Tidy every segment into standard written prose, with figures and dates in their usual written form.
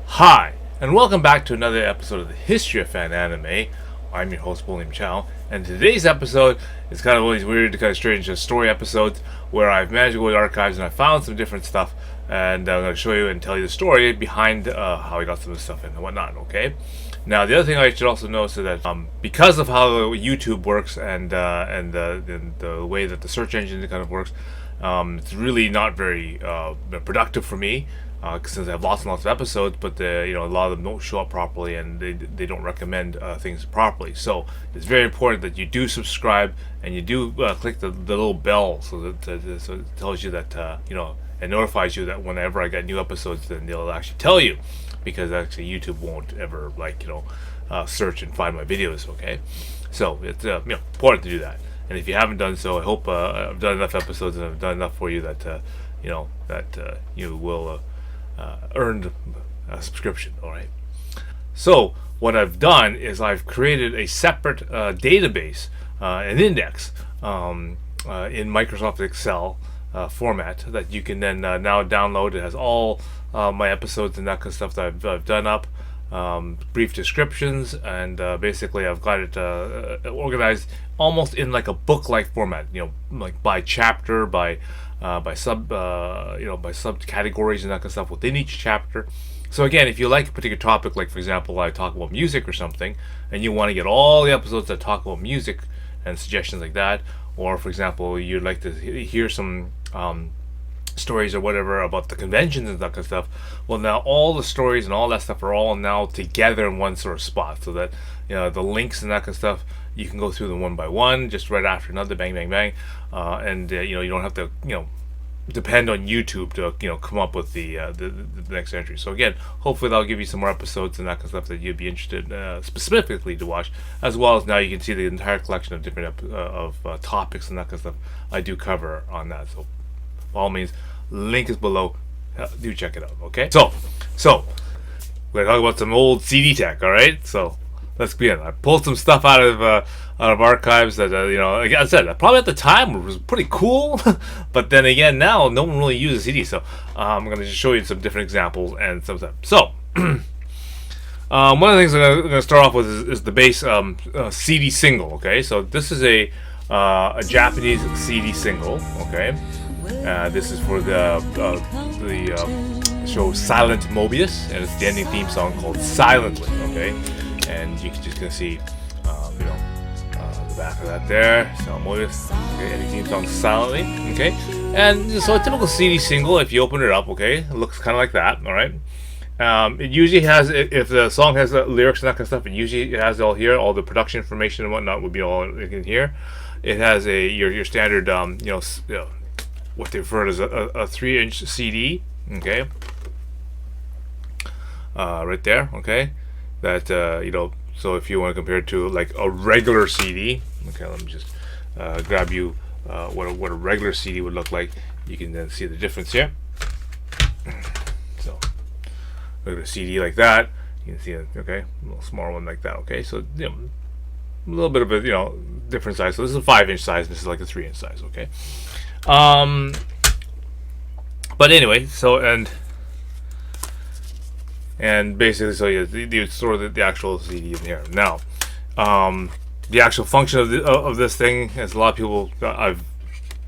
Hi, and welcome back to another episode of the History of Fan Anime. I'm your host, William Chow, and today's episode is kind of always weird, kind of strange, story episodes where I've managed to go to the archives and I found some different stuff, and I'm going to show you and tell you the story behind how I got some of the stuff and whatnot. Okay. Now, the other thing I should also notice is that because of how YouTube works and the way that the search engine kind of works, it's really not very productive for me. Since I have lots and lots of episodes, but a lot of them don't show up properly, and they don't recommend things properly. So it's very important that you do subscribe and you do click the little bell, so that so it tells you that and notifies you that whenever I get new episodes, then they'll actually tell you, because actually YouTube won't ever search and find my videos. Okay, so it's important to do that. And if you haven't done so, I hope I've done enough episodes and I've done enough for you that you will. Earned a subscription. All right. So what I've done is I've created a separate database, an index in Microsoft Excel format that you can then now download. It has all my episodes and that kind of stuff that I've done up, brief descriptions, and basically I've got it organized almost in like a book-like format. Like by chapter, by sub categories and that kind of stuff within each chapter. So again, if you like a particular topic, like for example, I talk about music or something, and you want to get all the episodes that talk about music and suggestions like that, or for example, you'd like to hear some stories or whatever about the conventions and that kind of stuff, well, now all the stories and all that stuff are all now together in one sort of spot, so that the links and that kind of stuff, you can go through them one by one, just right after another, bang, bang, bang, and you don't have to depend on YouTube to come up with the next entry. So again, hopefully that'll give you some more episodes and that kind of stuff that you'd be interested specifically to watch, as well as now you can see the entire collection of different topics and that kind of stuff I do cover on that. So by all means, link is below. Do check it out. Okay. So we're gonna talk about some old CD tech. All right. So let's begin. I pulled some stuff out of archives that like I said, probably at the time was pretty cool, but then again, now no one really uses CD. So I'm going to just show you some different examples and some stuff. So one of the things I'm going to start off with is the base CD single. Okay, so this is a Japanese CD single. Okay, this is for the show Silent Mobius, and it's the ending theme song called Silently. Okay. And you can just gonna see, the back of that there. So Mobius, okay, and theme song Silently, okay. And so a typical CD single, if you open it up, okay, it looks kind of like that. All right. It usually has, if the song has lyrics and that kind of stuff, it usually has all here, all the production information and whatnot would be all in here. It has your standard, what they refer to as a 3-inch CD, okay. Right there, okay. That so if you want to compare it to like a regular CD, okay, let me just grab you what a regular CD would look like. You can then see the difference here. So look at a CD like that, you can see it, okay, a little smaller one like that, okay. So a little bit of a different size. So this is a 5-inch size. This is like a 3-inch size, okay. But anyway, so and basically, so you store the actual CD in here. Now, the actual function of this thing, as a lot of people, I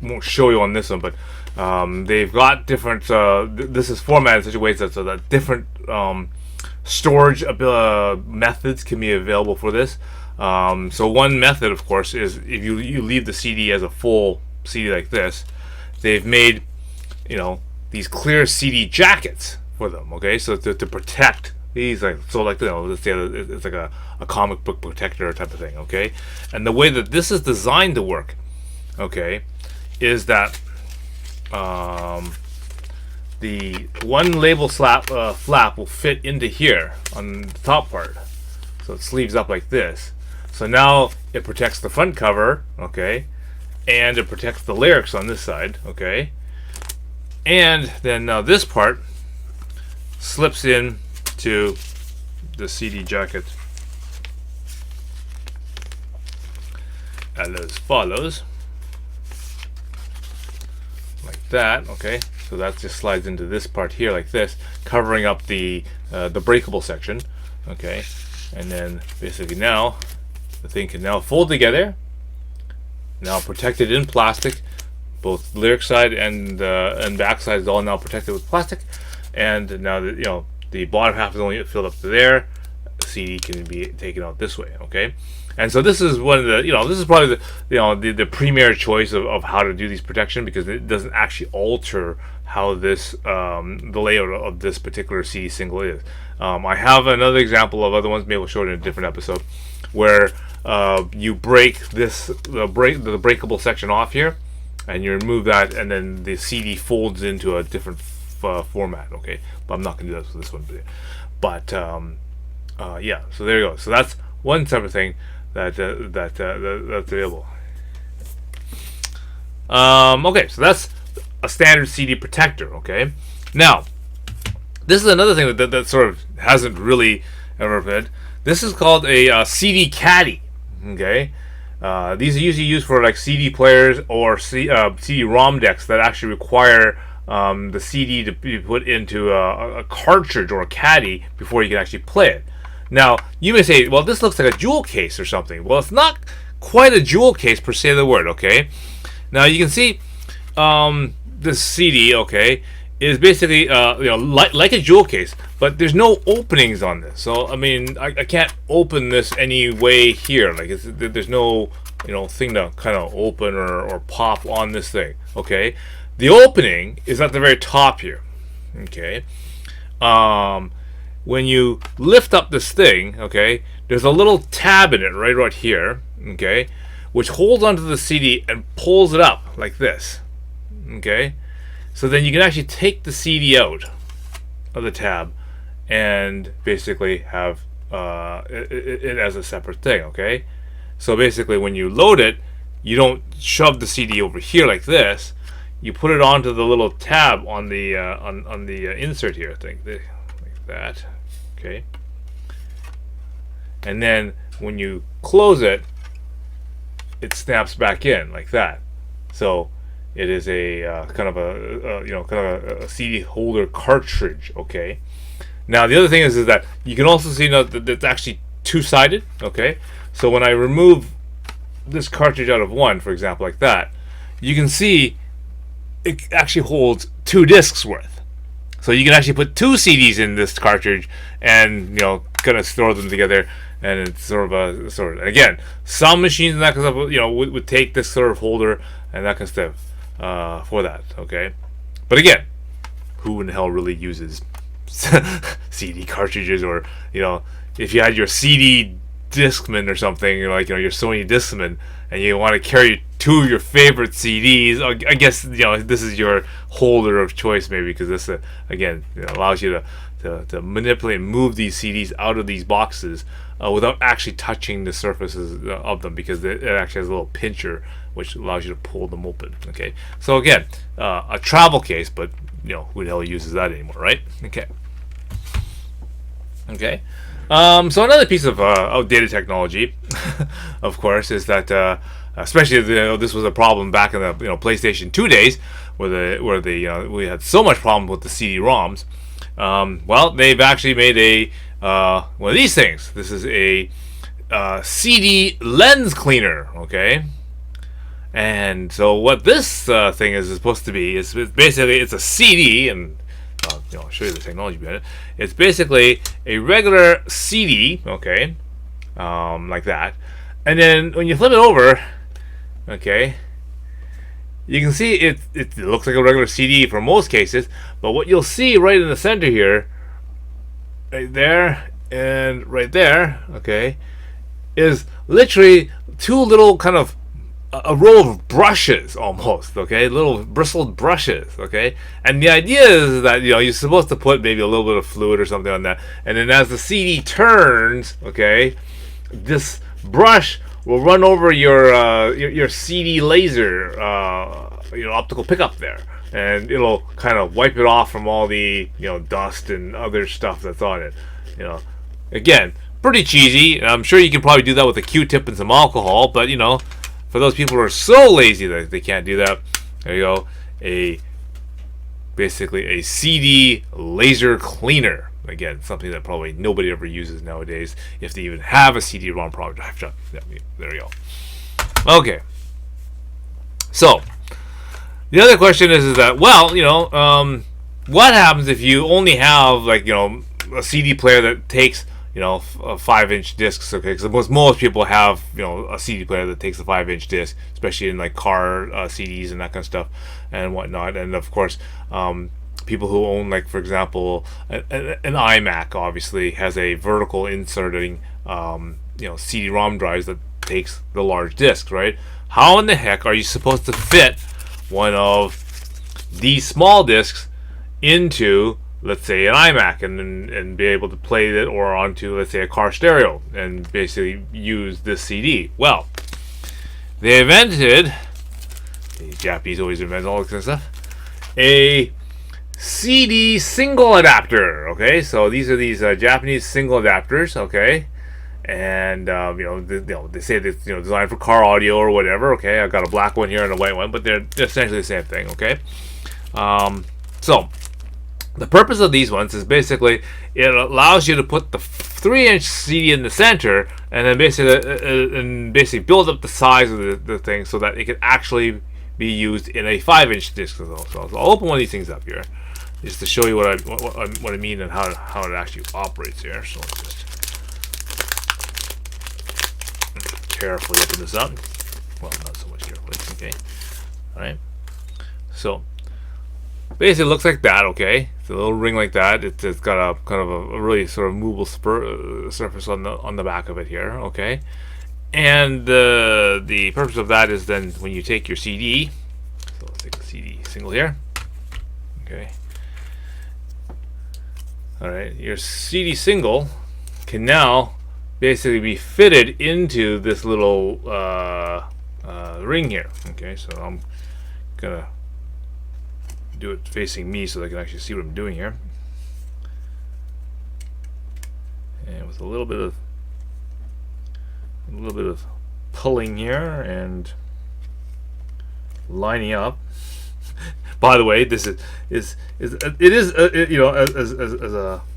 won't show you on this one, but they've got different. This is formatted in such a way so that different storage methods can be available for this. So one method, of course, is if you leave the CD as a full CD like this, they've made these clear CD jackets for them, okay, so to protect these, let's say it's like a comic book protector type of thing, okay. And the way that this is designed to work, okay, is that the one label flap will fit into here on the top part, so it sleeves up like this. So now it protects the front cover, okay, and it protects the lyrics on this side, okay, and then now this part slips in to the CD jacket as follows, like that, okay. So that just slides into this part here like this, covering up the breakable section. Okay, and then basically now the thing can now fold together. Now protected in plastic, both lyric side and back side is all now protected with plastic. And now that the bottom half is only filled up to there, the CD can be taken out this way. Okay, and so this is one of the this is probably the premier choice of how to do these protection, because it doesn't actually alter how this the layout of this particular CD single is. I have another example of other ones. Maybe we'll show it in a different episode, where you break the breakable section off here, and you remove that, and then the CD folds into a different format. Okay, but I'm not going to do that with this one. But yeah, so there you go. So that's one type of thing that's available. Okay, so that's a standard CD protector. Okay, now this is another thing that sort of hasn't really ever been. This is called a CD Caddy. Okay, these are usually used for like CD players or CD-ROM decks that actually require the CD to be put into a cartridge or a caddy before you can actually play it. Now, you may say, well, this looks like a jewel case or something. Well, it's not quite a jewel case per se of the word. Okay, now you can see this CD. Okay, is basically like a jewel case, but there's no openings on this. So I mean, I can't open this any way here. Like there's no thing to kind of open or pop on this thing. Okay, the opening is at the very top here. Okay, when you lift up this thing, okay, there's a little tab in it right here. Okay, which holds onto the CD and pulls it up like this. Okay. So then you can actually take the CD out of the tab and basically have it as a separate thing. Okay, so basically when you load it, you don't shove the CD over here like this. You put it onto the little tab on the on the insert here, I think, like that. Okay, and then when you close it, it snaps back in like that. So it is a kind of a CD holder cartridge. Okay. Now the other thing is that you can also see that it's actually two-sided. Okay. So when I remove this cartridge out of one, for example, like that, you can see it actually holds 2 discs worth. So you can actually put 2 CDs in this cartridge and kind of store them together. And it's sort of again, some machines and that kind of stuff would take this sort of holder and that kind of stuff. For that, okay, but again, who in the hell really uses CD cartridges? Or if you had your CD Discman or something, your Sony Discman, and you want to carry 2 of your favorite CDs, I guess this is your holder of choice, maybe, because this again allows you to manipulate and move these CDs out of these boxes without actually touching the surfaces of them, because it actually has a little pincher which allows you to pull them open. Okay, so again, a travel case, but who the hell uses that anymore, right? Okay. So another piece of outdated technology, of course, is that especially this was a problem back in the PlayStation 2 days, where we had so much problem with the CD-ROMs. Well, they've actually made one of these things. This is a CD lens cleaner. Okay. And so what this thing is supposed to be is basically it's a CD, and I'll show you the technology behind it. It's basically a regular CD, okay, like that. And then when you flip it over, okay, you can see it looks like a regular CD for most cases. But what you'll see right in the center here, right there and right there, okay, is literally 2 little kind of a row of brushes almost, okay, little bristled brushes, okay. And the idea is that you're supposed to put maybe a little bit of fluid or something on that, and then as the CD turns, okay, this brush will run over your CD laser optical pickup there, and it'll kind of wipe it off from all the dust and other stuff that's on it. Again, pretty cheesy. I'm sure you can probably do that with a Q-tip and some alcohol, but for those people who are so lazy that they can't do that, there you go, a basically a CD laser cleaner. Again, something that probably nobody ever uses nowadays, if they even have a CD-ROM drive. Yeah, there you go. Okay. So, the other question is that, well, what happens if you only have, like, a CD player that takes, a 5-inch discs, okay? Because most people have, a CD player that takes a 5-inch disc, especially in, like, car CDs and that kind of stuff and whatnot. And, of course, people who own, like, for example, an iMac, obviously, has a vertical inserting, CD-ROM drives that takes the large discs, right? How in the heck are you supposed to fit one of these small discs into, let's say, an iMac and be able to play it, or onto, let's say, a car stereo and basically use this CD? Well, they invented, the Japanese always invent all this kind of stuff, a CD single adapter. Okay, so these are these Japanese single adapters. Okay, and they say that designed for car audio or whatever. Okay, I've got a black one here and a white one, but they're essentially the same thing. Okay, so the purpose of these ones is basically it allows you to put the 3-inch CD in the center, and then basically build up the size of the thing so that it can actually be used in a 5-inch disc. So I'll open one of these things up here, just to show you what I mean and how it actually operates here. So let's just carefully open this up. Well, not so much carefully. Okay. All right. So basically, it looks like that. Okay, it's a little ring like that. It's got a kind of a really sort of movable surface on the back of it here. Okay, and the purpose of that is then when you take your CD. So let's take the CD single here. Okay. All right, your CD single can now basically be fitted into this little ring here. Okay, so I'm gonna do it facing me so they can actually see what I'm doing here. And with a little bit of pulling here and lining up. By the way, this is as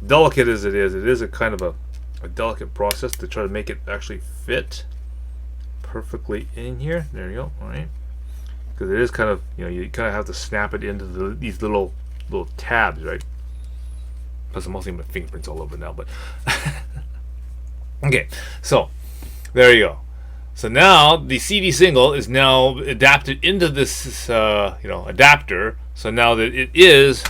delicate as it is a kind of a delicate process to try to make it actually fit perfectly in here. There you go. All right, because it is kind of, you kind of have to snap it into these little tabs, right? Plus, I'm mostly my fingerprints all over now, but okay. So there you go. So now the CD single is now adapted into this adapter. So now that it is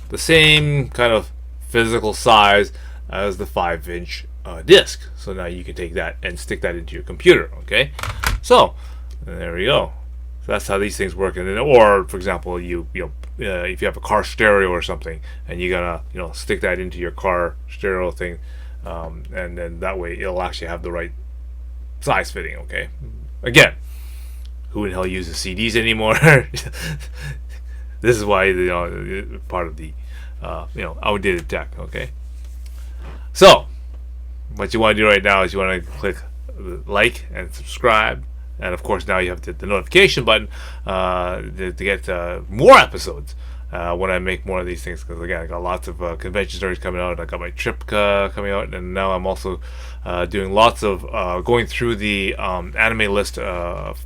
the same kind of physical size as the 5-inch disc. So now you can take that and stick that into your computer. Okay. So there we go. So that's how these things work. And then, or for example, if you have a car stereo or something, and you gotta stick that into your car stereo thing, and then that way it'll actually have the right size fitting. Okay. Again, who in hell uses CDs anymore? This is why part of the outdated tech. Okay. So what you want to do right now is you want to click like and subscribe. And of course, now you have the notification button to get more episodes when I make more of these things. Because again, I got lots of convention stories coming out. I got my trip coming out, and now I'm also doing lots of going through the anime list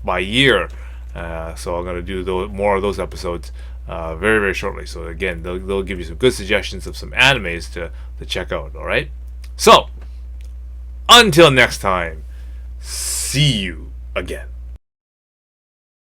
by year. So I'm going to do more of those episodes very, very shortly. So again, they'll give you some good suggestions of some animes to check out. All right. So until next time, see you again.